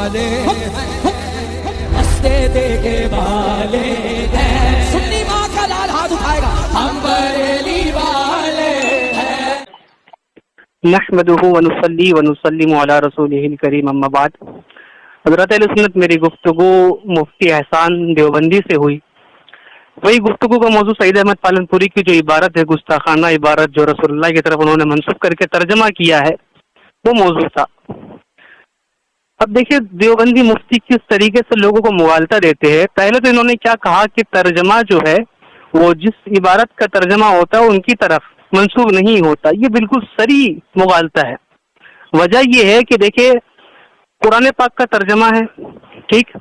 والے رستے دیکھے والے ہیں، سنی ماں کا لال ہاتھ اٹھائے گا، ہم بریلی والے ہیں۔ نحمده ونصلی ونسلم علی رسولہ الکریم، اما بعد۔ حضرت اہل سنت میری گفتگو مفتی احسان دیوبندی سے ہوئی، وہی گفتگو کا موضوع سعید احمد پالن پوری کی جو عبارت ہے، گستاخانہ عبارت جو رسول اللہ کی طرف انہوں نے منسوب کر کے ترجمہ کیا ہے، وہ موضوع تھا۔ اب دیکھیے دیوبندی مفتی کس طریقے سے لوگوں کو مغالطہ دیتے ہیں۔ پہلے تو انہوں نے کیا کہا کہ ترجمہ جو ہے وہ جس عبارت کا ترجمہ ہوتا ہے ان کی طرف منسوب نہیں ہوتا، یہ بالکل صریح مغالطہ ہے۔ وجہ یہ ہے کہ دیکھیے قرآن پاک کا ترجمہ ہے، ٹھیک،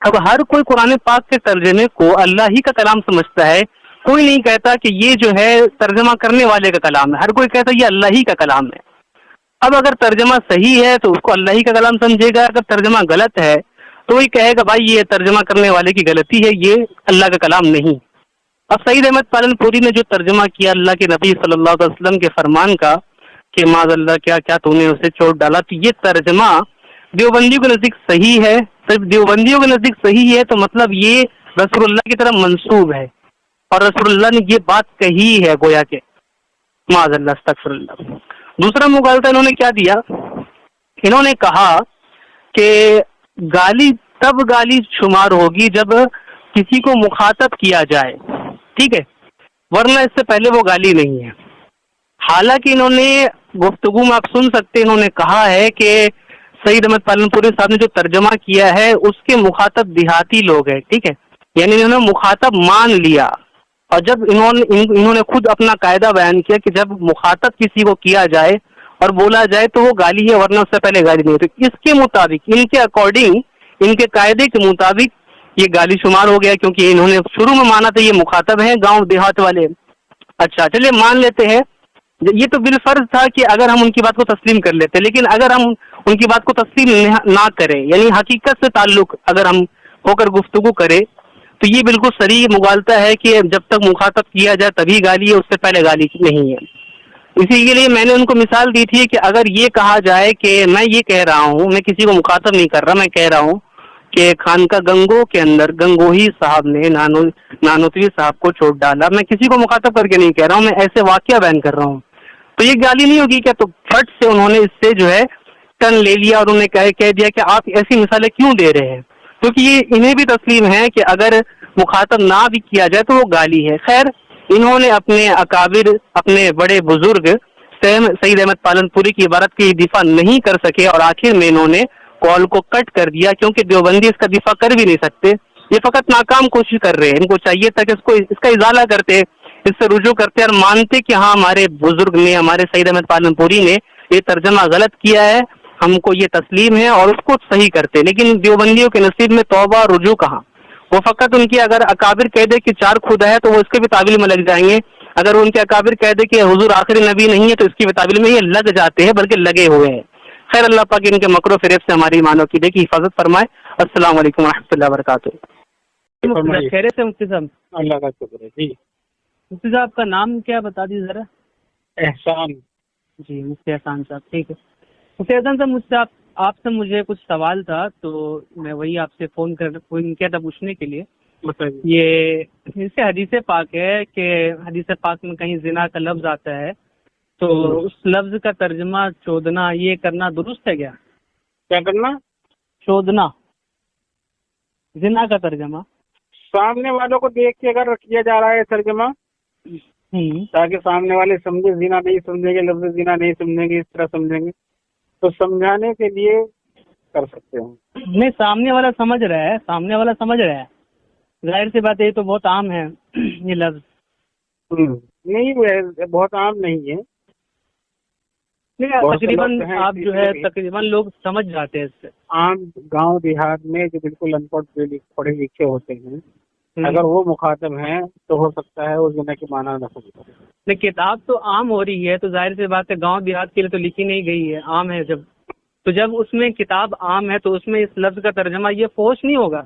اب ہر کوئی قرآن پاک کے ترجمے کو اللہ ہی کا کلام سمجھتا ہے، کوئی نہیں کہتا کہ یہ جو ہے ترجمہ کرنے والے کا کلام ہے، ہر کوئی کہتا ہے یہ اللہ ہی کا کلام ہے۔ اب اگر ترجمہ صحیح ہے تو اس کو اللہ ہی کا کلام سمجھے گا، اگر ترجمہ غلط ہے تو وہی کہے گا بھائی یہ ترجمہ کرنے والے کی غلطی ہے، یہ اللہ کا کلام نہیں۔ اب سعید احمد پالن پوری نے جو ترجمہ کیا اللہ کے نبی صلی اللہ علیہ وسلم کے فرمان کا کہ معاذ اللہ کیا کیا تو نے اسے چوٹ ڈالا، تو یہ ترجمہ دیوبندیوں کے نزدیک صحیح ہے۔ صرف دیوبندیوں کے نزدیک صحیح ہے تو مطلب یہ رسول اللہ کی طرف منسوب ہے اور رسول اللہ نے یہ بات کہی ہے، گویا کہ معاذ اللہ استغفر اللہ۔ دوسرا مغالطہ انہوں نے کیا دیا، انہوں نے کہا کہ گالی تب گالی شمار ہوگی جب کسی کو مخاطب کیا جائے، ٹھیک ہے، ورنہ اس سے پہلے وہ گالی نہیں ہے۔ حالانکہ انہوں نے گفتگو میں آپ سن سکتے انہوں نے کہا ہے کہ سعید احمد پالن پوری صاحب نے جو ترجمہ کیا ہے اس کے مخاطب دیہاتی لوگ ہیں، ٹھیک ہے، یعنی انہوں نے مخاطب مان لیا، اور جب انہوں نے خود اپنا قاعدہ بیان کیا کہ جب مخاطب کسی کو کیا جائے اور بولا جائے تو وہ گالی ہے، ورنہ اس سے پہلے گالی نہیں، تو اس کے مطابق ان کے اکارڈنگ ان کے قاعدے کے مطابق یہ گالی شمار ہو گیا، کیونکہ انہوں نے شروع میں مانا تھا یہ مخاطب ہیں گاؤں دیہات والے۔ اچھا چلیے مان لیتے ہیں، یہ تو بالفرض تھا کہ اگر ہم ان کی بات کو تسلیم کر لیتے، لیکن اگر ہم ان کی بات کو تسلیم نہ کریں، یعنی حقیقت سے تعلق اگر ہم ہو کر گفتگو کریں، تو یہ بالکل صریح مغالطہ ہے کہ جب تک مخاطب کیا جائے تبھی گالی ہے، اس سے پہلے گالی نہیں ہے۔ اسی کے لیے میں نے ان کو مثال دی تھی کہ اگر یہ کہا جائے کہ میں یہ کہہ رہا ہوں، میں کسی کو مخاطب نہیں کر رہا، میں کہہ رہا ہوں کہ خانقاہ گنگو کے اندر گنگوہی صاحب نے نانوتوی صاحب کو چوٹ ڈالا، میں کسی کو مخاطب کر کے نہیں کہہ رہا ہوں، میں ایسے واقعہ بیان کر رہا ہوں، تو یہ گالی نہیں ہوگی کیا؟ تو فٹ سے انہوں نے اس سے جو ہے ٹن لے لیا اور انہوں نے کہہ دیا کہ آپ ایسی مثالیں کیوں دے رہے ہیں، کیونکہ یہ انہیں بھی تسلیم ہے کہ اگر مخاطب نہ بھی کیا جائے تو وہ گالی ہے۔ خیر انہوں نے اپنے اکابر، اپنے بڑے بزرگ سعید احمد پالن پوری کی عبارت کی دفاع نہیں کر سکے اور آخر میں انہوں نے کال کو کٹ کر دیا، کیونکہ دیوبندی اس کا دفاع کر بھی نہیں سکتے، یہ فقط ناکام کوشش کر رہے ہیں۔ ان کو چاہیے تھا کہ اس کا ازالہ کرتے، اس سے رجوع کرتے اور مانتے کہ ہاں ہمارے بزرگ نے، ہمارے سعید احمد پالن پوری نے یہ ترجمہ غلط کیا ہے، ہم کو یہ تسلیم ہے اور اس کو صحیح کرتے، لیکن دیوبندیوں کے نصیب میں توبہ اور رجوع کہاں؟ وہ فقط ان کی اگر اکابر کہہ دے کہ 4 خدا ہے تو وہ اس کے بھی تعویل میں لگ جائیں گے، اگر ان کے اکابر کہہ دے کہ حضور آخری نبی نہیں ہے تو اس کی بھی تعویل میں یہ لگ جاتے ہیں، بلکہ لگے ہوئے ہیں۔ خیر اللہ پاک ان کے مکر و فریب سے ہماری ایمان و عقیدے کی حفاظت فرمائے۔ السلام علیکم و رحمۃ اللہ وبرکاتہ۔ خیریت سے مفتی صاحب؟ اللہ کا شکر ہے جی۔ مفتی صاحب کا نام کیا بتا دیجیے ذرا؟ احسان۔ جی مفتی احسان صاحب، ٹھیک ہے مفتی احسان صاحب، مجھ سے آپ سے مجھے کچھ سوال تھا تو میں وہی آپ سے فون کیا تھا پوچھنے کے لیے۔ یہ اس سے حدیث پاک ہے کہ حدیث پاک میں کہیں زنا کا لفظ آتا ہے تو اس لفظ کا ترجمہ چودنا یہ کرنا درست ہے کیا؟ کیا کرنا؟ چودنا، زنا کا ترجمہ سامنے والوں کو دیکھ کے اگر کیا جا رہا ہے ترجمہ تاکہ سامنے والے سمجھے، زنا نہیں سمجھیں گے، لفظ زنا نہیں سمجھیں گے، اس طرح سمجھیں گے تو سمجھانے کے لیے کر سکتے ہیں۔ نہیں، سامنے والا سمجھ رہا ہے، ظاہر سی بات ہے، یہ تو بہت عام ہے یہ لفظ۔ نہیں بہت عام نہیں ہے، تقریباً آپ جو ہے تقریباً لوگ سمجھ جاتے ہیں اس سے۔ عام گاؤں دیہات میں جو بالکل ان پڑھے لکھے ہوتے ہیں اگر وہ مخاطب ہیں تو ہو سکتا ہے وہ زنا کی معنی نہ سمجھ۔ لیکن کتاب تو عام ہو رہی ہے تو ظاہر سی بات ہے گاؤں دیہات کے لیے تو لکھی نہیں گئی ہے، عام ہے جب اس میں کتاب عام ہے تو اس میں اس لفظ کا ترجمہ یہ فحش نہیں ہوگا؟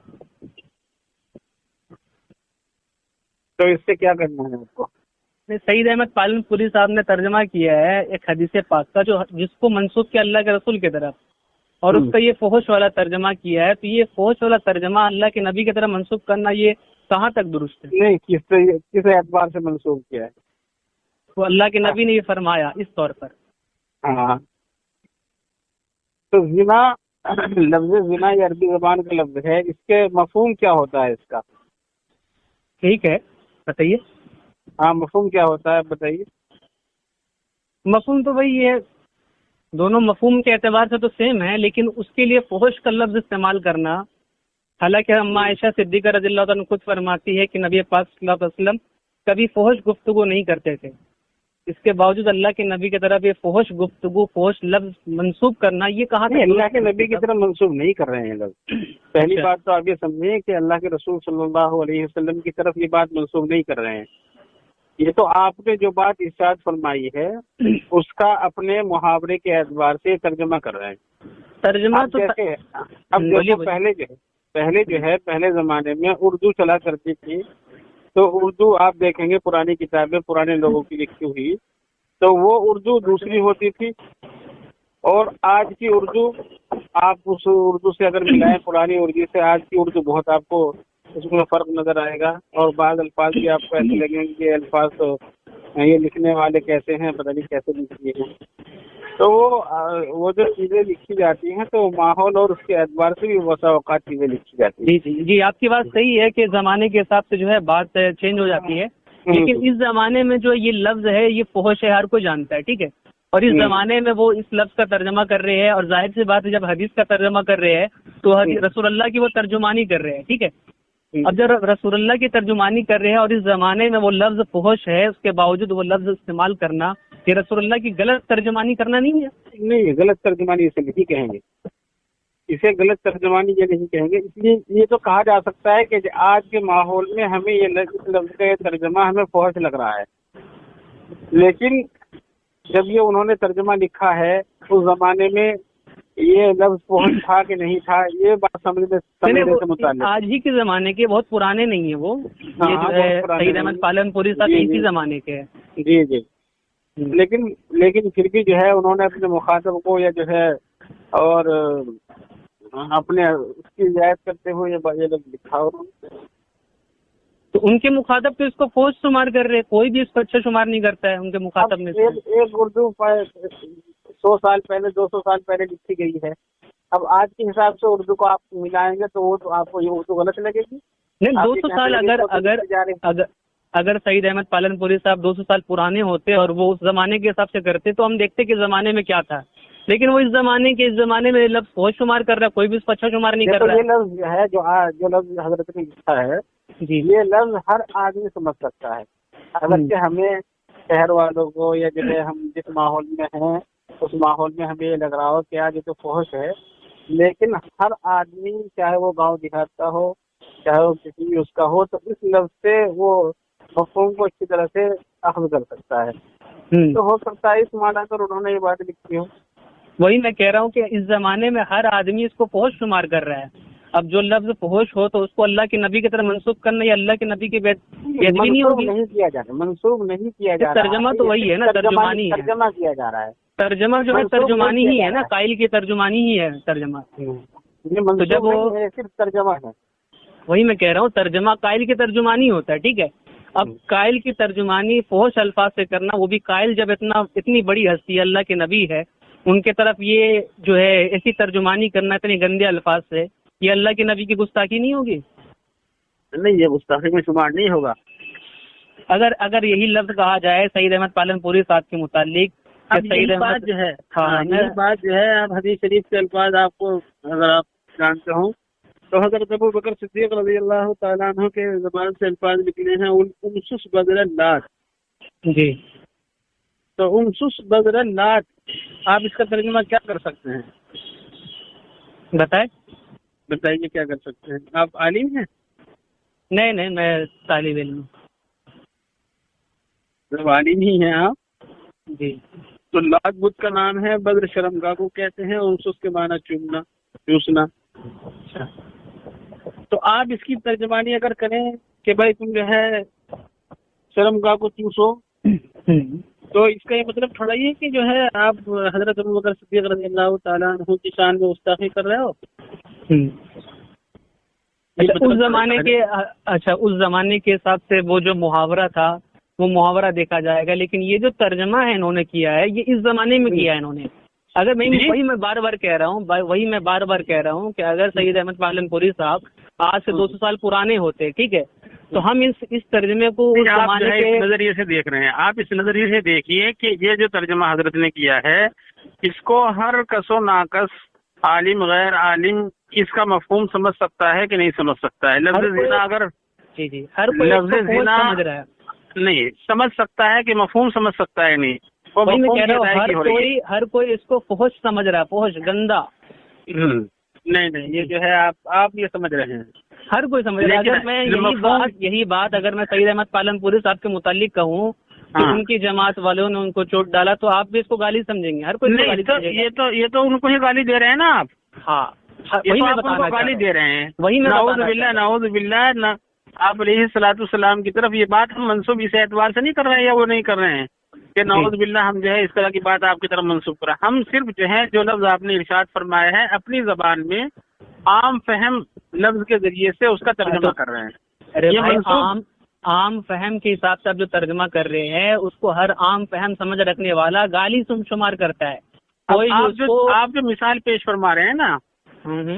تو اس سے کیا کرنا ہے آپ کو؟ سعید احمد پالن پوری صاحب نے ترجمہ کیا ہے ایک حدیث پاک کا جس کو منسوخ کیا اللہ کے رسول کی طرف، اور اس کا یہ فحش والا ترجمہ کیا ہے، تو یہ فحش والا ترجمہ اللہ کے نبی کی طرف منسوب کرنا یہ کہاں تک درست ہے؟ نہیں، کس اعتبار سے منسوخ کیا ہے؟ تو اللہ کے نبی نے یہ فرمایا اس طور پر۔ ہاں، تو زنا، لفظ زنا یہ عربی زبان کا لفظ ہے، اس کے مفہوم کیا ہوتا ہے اس کا؟ ٹھیک ہے، بتائیے۔ ہاں، مفہوم کیا ہوتا ہے بتائیے۔ مفہوم تو وہی ہے، دونوں مفہوم کے اعتبار سے تو سیم ہے، لیکن اس کے لیے فحش کا لفظ استعمال کرنا، حالانکہ اما عائشہ صدیقہ رضی اللہ عنہ خود فرماتی ہے کہ نبی پاک صلی اللہ علیہ وسلم کبھی فحش گفتگو نہیں کرتے تھے، اس کے باوجود اللہ کے نبی کی طرف یہ فحش گفتگو، فحش لفظ منسوب کرنا یہ کہاں نہیں، اللہ کے نبی کی طرف منسوب نہیں کر رہے ہیں لفظ۔ پہلی اچھا۔ بات تو آپ یہ سمجھیں کہ اللہ کے رسول صلی اللہ علیہ وسلم کی طرف یہ بات منسوب نہیں کر رہے ہیں، یہ تو آپ نے جو بات ارشاد فرمائی ہے اس کا اپنے محاورے کے اعتبار سے ترجمہ کر رہے ہیں۔ ترجمہ تو اب دیکھو، پہلے زمانے میں اردو چلا کرتی تھی، تو اردو آپ دیکھیں گے پرانی کتابیں پرانے لوگوں کی لکھی ہوئی، تو وہ اردو دوسری ہوتی تھی، اور آج کی اردو، آپ اس اردو سے اگر ملائیں پرانی اردو سے آج کی اردو، بہت آپ کو اس میں فرق نظر آئے گا، اور بعض الفاظ بھی آپ کو ایسے لگیں گے کہ الفاظ تو یہ لکھنے والے کیسے ہیں، پتہ نہیں کیسے لکھی ہیں۔ تو وہ جو چیزیں لکھی جاتی ہیں تو ماحول اور اس کے اعتبار سے بھی بہت اوقات چیزیں لکھی جاتی ہیں۔ جی آپ کی بات صحیح ہے کہ زمانے کے حساب سے جو ہے بات چینج ہو جاتی ہے، لیکن اس زمانے میں جو یہ لفظ ہے یہ فحش ہے، ہر کوئی جانتا ہے، ٹھیک ہے، اور اس زمانے میں وہ اس لفظ کا ترجمہ کر رہے ہیں، اور ظاہر سی بات ہے جب حدیث کا ترجمہ کر رہے ہیں تو رسول اللہ کی وہ ترجمانی کر رہے ہیں، ٹھیک ہے۔ اب جب رسول اللہ کی ترجمانی کر رہے ہیں اور اس زمانے میں وہ لفظ فحش ہے، اس کے باوجود وہ لفظ استعمال کرنا یہ رسول اللہ کی غلط ترجمانی کرنا نہیں ہے؟ نہیں، غلط ترجمانی اسے نہیں کہیں گے، اسے غلط ترجمانی یہ نہیں کہیں گے، اس لیے یہ تو کہا جا سکتا ہے کہ آج کے ماحول میں ہمیں یہ لفظ کا ترجمہ ہمیں فحش لگ رہا ہے، لیکن جب یہ انہوں نے ترجمہ لکھا ہے اس زمانے میں یہ لفظ فحش تھا کہ نہیں تھا، یہ بات سمجھنے سے متعلق آج ہی کے زمانے کے، بہت پرانے نہیں ہیں وہ، یہ جو ہے سعید احمد پالن پوری صاحب اسی زمانے کے ہیں۔ جی، لیکن پھر بھی جو ہے انہوں نے اپنے مخاطب کو یا جو ہے اور اپنے اس کی رعایت کرتے ہوئے یہ لفظ لکھا، تو ان کے مخاطب تو اس کو فحش شمار کر رہے، کوئی بھی اس کو اچھا شمار نہیں کرتا ہے ان کے مخاطب میں۔ ایک اردو 100 سال پہلے 200 سال پہلے لکھی گئی ہے، اب آج کے حساب سے اردو کو آپ ملائیں گے تو وہ تو آپ کو یہ اردو غلط لگے گی۔ نہیں، 200 سال اگر سعید احمد پالن پوری صاحب 200 سال پرانے ہوتے اور وہ اس زمانے کے حساب سے کرتے تو ہم دیکھتے کہ زمانے میں کیا تھا، لیکن وہ اس زمانے میں لفظ فحش شمار کر رہا ہے، کوئی بھی اس کو اچھا شمار نہیں کر رہا ہے۔ یہ لفظ ہے جو لفظ حضرت نے لکھا ہے جی، یہ لفظ ہر آدمی سمجھ سکتا ہے، اگرچہ ہمیں شہر والوں کو یا جو ہے ہم جس ماحول میں ہیں اس ماحول میں ہمیں یہ لگ رہا ہو کہ آج یہ تو فحش ہے، لیکن ہر آدمی چاہے وہ گاؤں دیہات کا ہو چاہے وہ کسی بھی اس کا ہو تو اس لفظ سے وہ مفہوم کو اچھی طرح سے اخذ کر سکتا ہے۔ تو ہو سکتا ہے اس معنی پر انہوں نے یہ بات لکھی ہو۔ وہی میں کہہ رہا ہوں کہ اس زمانے میں ہر آدمی اس کو فحش شمار کر رہا ہے، اب جو لفظ فحش ہو تو اس کو اللہ کے نبی کی طرف منسوخ کرنا یا اللہ کے نبی کی بےادبی نہیں ہوگی؟ منسوخ نہیں کیا جا رہا، ترجمہ تو وہی ہے نا، ترجمانی ہے، ترجمہ کیا جا رہا ہے، ترجمہ جو ہے ترجمانی ہی ہے نا، قائل کی ترجمانی ہی ہے ترجمہ۔ تو جب وہ صرف ترجمہ ہے، وہی میں کہہ رہا ہوں ترجمہ قائل کی ترجمانی ہوتا ہے، ٹھیک ہے۔ اب قائل کی ترجمانی فحش الفاظ سے کرنا، وہ بھی قائل جب اتنی بڑی ہستی اللہ کے نبی ہے ان کے طرف یہ جو ہے ایسی ترجمانی کرنا اتنے گندے الفاظ سے، یہ اللہ کے نبی کی گستاخی نہیں ہوگی؟ نہیں، یہ گستاخی میں شمار نہیں ہوگا۔ اگر یہی لفظ کہا جائے سعید احمد پالن پوری صاحب کے متعلق، سعید احمد جو ہے یہ بات جو ہے اب حدیث شریف کے الفاظ آپ کو اگر آپ جانتے ہوں تو حضرت ابو بکر صدیق رضی اللہ تعالیٰ عنہ کے زبان سے الفاظ نکلے ہیں انسس بدر اللات۔ جی، تو انسس بدر اللات آپ اس کا ترجمہ کیا کر سکتے ہیں؟ بتائیے کیا کر سکتے ہیں؟ آپ عالم ہیں؟ نہیں، میں طالب علم ہوں۔ جب عالم ہی ہیں آپ جی، تو لات بدھ کا نام ہے، بدر شرمگاہ کو کہتے ہیں، انسس کے معنی چوسنا۔ تو آپ اس کی ترجمانی اگر کریں کہ بھائی تم جو ہے شرمگاہ کو چوسو تو اس کا یہ مطلب تھوڑا یہ کہ جو ہے آپ حضرت ابوبکر صدیق رضی اللہ تعالیٰ عنہ کی شان میں گستاخی کر رہے ہو. اچھا اس زمانے کے حساب سے وہ جو محاورہ تھا وہ محاورہ دیکھا جائے گا، لیکن یہ جو ترجمہ ہے انہوں نے کیا ہے یہ اس زمانے میں کیا ہے انہوں نے. اگر وہی میں بار بار کہہ رہا ہوں کہ اگر سید احمد پالن پوری صاحب آج سے 200 سال پرانے ہوتے، ٹھیک ہے، تو ہم اس ترجمے کو اس زمانے کے نظریے سے دیکھ رہے ہیں. آپ اس نظریے سے دیکھیے کہ یہ جو ترجمہ حضرت نے کیا ہے اس کو ہر کس و ناقص، عالم غیر عالم اس کا مفہوم سمجھ سکتا ہے کہ نہیں سمجھ سکتا ہے. لفظ زنا اگر ہر کوئی لفظ زنا سمجھ رہا ہے، نہیں سمجھ سکتا ہے کہ مفہوم سمجھ سکتا ہے نہیں. میں کہہ رہا ہوں ہر کوئی اس کو فحش سمجھ رہا ہے، فحش، گندا. نہیں یہ جو ہے آپ یہ سمجھ رہے ہیں، ہر کوئی سمجھ رہا ہے. اگر میں یہی بات اگر میں سید احمد پالن پوری صاحب کے متعلق کہوں کہ ان کی جماعت والوں نے ان کو چوٹ ڈالا تو آپ بھی اس کو گالی سمجھیں گے. ہر کوئی یہ تو ان کو ہی گالی دے رہے ہیں نا آپ. ہاں وہی میں بتانا گالی دے رہے ہیں. وہی نعوذ باللہ آپ علیہ الصلوۃ والسلام کی طرف یہ بات ہم منسوب اس اعتبار سے نہیں کر رہے ہیں یا وہ نہیں کر رہے ہیں کہ نعوذ باللہ ہم جو ہے اس طرح کی بات آپ کی طرف منسوب کر رہے ہیں. ہم صرف جو ہے جو لفظ آپ نے ارشاد فرمایا ہے اپنی زبان میں عام فہم لفظ کے ذریعے سے اس کا ترجمہ کر رہے ہیں. عام فہم کے حساب سے آپ جو ترجمہ کر رہے ہیں اس کو ہر عام فہم سمجھ رکھنے والا گالی شمار کرتا ہے. آپ جو مثال پیش فرما رہے ہیں نا،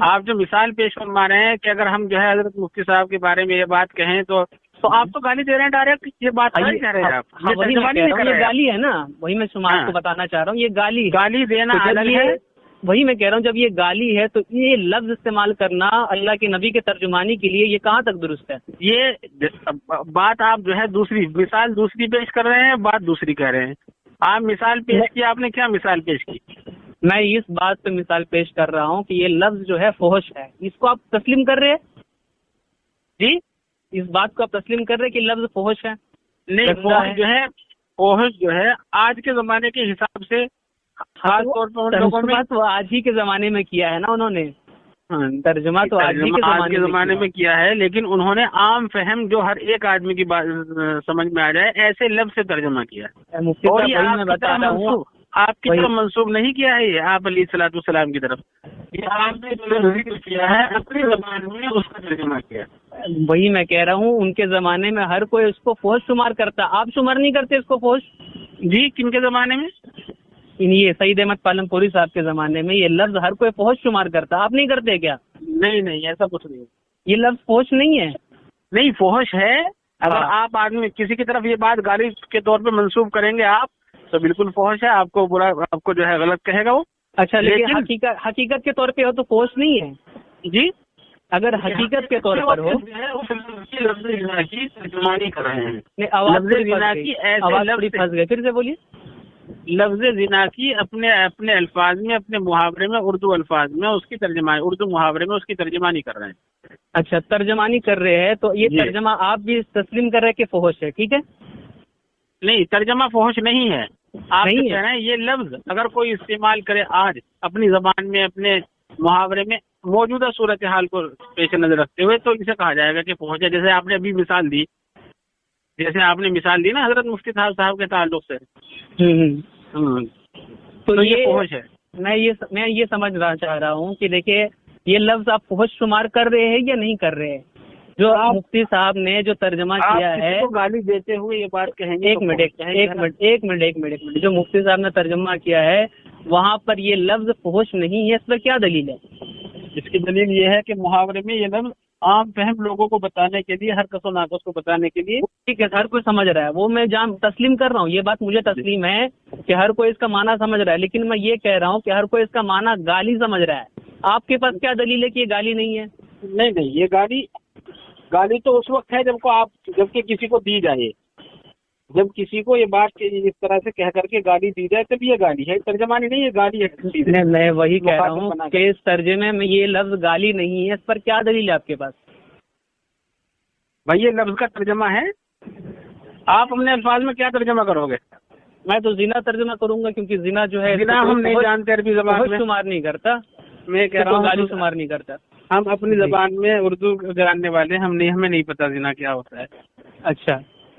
آپ جو مثال پیش فرما رہے ہیں کہ اگر ہم جو ہے حضرت مفتی صاحب کے بارے میں یہ بات کہیں تو آپ تو گالی دے رہے ہیں ڈائریکٹ. یہ بات نہیں کہہ رہے ہیں آپ، یہ گالی ہے نا. وہی میں آپ کو بتانا چاہ رہا ہوں، یہ گالی دینا ہے. وہی میں کہہ رہا ہوں جب یہ گالی ہے تو یہ لفظ استعمال کرنا اللہ کے نبی کے ترجمانی کے لیے یہ کہاں تک درست ہے؟ یہ بات آپ جو ہے دوسری مثال دوسری پیش کر رہے ہیں، بات دوسری کہہ رہے ہیں. آپ مثال پیش کی، آپ نے کیا مثال پیش کی؟ میں اس بات پہ مثال پیش کر رہا ہوں کہ یہ لفظ جو ہے فحش ہے. اس کو آپ تسلیم کر رہے ہیں؟ جی اس بات کو آپ تسلیم کر رہے ہیں کہ لفظ فحش ہے؟ نہیں، فحش جو ہے آج کے زمانے کے حساب سے خاص طور پر لوگوں میں تو آج ہی کے زمانے میں کیا ہے نا انہوں نے. ترجمہ تو آج کے زمانے میں کیا ہے، لیکن انہوں نے عام فہم جو ہر ایک آدمی کی بات سمجھ میں آ جائے ایسے لفظ سے ترجمہ کیا ہے. آپ کی طرف منسوب نہیں کیا ہے یہ آپ علیہ الصلوۃ والسلام کی طرف. یہ آپ نے جو ذکر کیا ہے اپنی زبان میں اس کا ترجمہ کیا. وہی میں کہہ رہا ہوں ان کے زمانے میں ہر کوئی اس کو فحش شمار کرتا. آپ شمار نہیں کرتے اس کو فحش؟ جی کن کے زمانے میں؟ یہ سید احمد پالن پوری صاحب کے زمانے میں یہ لفظ ہر کوئی فحش شمار کرتا. آپ نہیں کرتے کیا؟ نہیں ایسا کچھ نہیں. یہ لفظ فحش نہیں ہے. نہیں فحش ہے. اگر آپ آدمی کسی کی طرف یہ بات گالی کے طور پہ منسوب کریں گے آپ تو بالکل فحش ہے. آپ کو برا، آپ کو جو ہے غلط کہے گا وہ. اچھا لیکن حقیقت کے طور پہ ہو تو فحش نہیں ہے. جی اگر حقیقت کے طور پر ہو لفظ زنا کی ترجمانی کر رہے ہیں. آواز پھنس گئے، پھر سے بولیے. لفظ زنا کی اپنے الفاظ میں، اپنے محاورے میں، اردو الفاظ میں اس کی ترجمانی، اردو محاورے میں اس کی ترجمانی کر رہے ہیں. اچھا ترجمانی کر رہے ہیں تو یہ ترجمہ آپ بھی تسلیم کر رہے ہیں کہ فحش ہے. ٹھیک ہے، نہیں ترجمہ فحش نہیں ہے. آپ کہہ رہے ہیں یہ لفظ اگر کوئی استعمال کرے آج اپنی زبان میں، اپنے محاورے میں موجودہ صورتحال کو پیش نظر رکھتے ہوئے تو اسے کہا جائے گا کہ فحش ہے. جیسے آپ نے ابھی مثال دی، نا حضرت مفتی صاحب کے تعلق سے، تو یہ فحش ہے. میں یہ سمجھنا چاہ رہا ہوں کہ دیکھیے یہ لفظ آپ فحش شمار کر رہے ہیں یا نہیں کر رہے ہیں؟ جو مفتی صاحب نے جو ترجمہ کیا ہے، گالی دیتے ہوئے یہ بات کہیں گے. ایک منٹ جو مفتی صاحب نے ترجمہ کیا ہے وہاں پر یہ لفظ فحش نہیں ہے، اس پر کیا دلیل ہے؟ اس کی دلیل یہ ہے کہ محاورے میں یہ لفظ عام فہم لوگوں کو بتانے کے لیے، ہر کس و ناقص کو بتانے کے لیے. ٹھیک ہے، ہر کوئی سمجھ رہا ہے، وہ میں تسلیم کر رہا ہوں. یہ بات مجھے تسلیم ہے کہ ہر کوئی اس کا معنی سمجھ رہا ہے، لیکن میں یہ کہہ رہا ہوں کہ ہر کوئی اس کا معنی گالی سمجھ رہا ہے. آپ کے پاس کیا دلیل ہے کہ یہ گالی نہیں ہے؟ نہیں یہ گالی تو اس وقت ہے جب کہ کسی کو دی جائے. جب کسی کو یہ بات اس طرح سے کہہ کر کے گالی دی جائے تب یہ گالی ہے. ترجمانی نہیں، یہ گالی ہے. میں وہی کہہ رہا ہوں کہ اس ترجمے میں یہ لفظ گالی نہیں ہے. اس پر کیا دلیل ہے آپ کے پاس؟ بھائی یہ لفظ کا ترجمہ ہے. آپ اپنے الفاظ میں کیا ترجمہ کرو گے؟ میں تو زنا ترجمہ کروں گا، کیونکہ زنا جو ہے زنا ہم نہیں جانتے، عربی زبان میں شمار نہیں کرتا. میں کہہ رہا ہوں گالی شمار نہیں کرتا. ہم اپنی زبان میں اردو جاننے والے ہمیں نہیں پتا زنا کیا ہوتا ہے. اچھا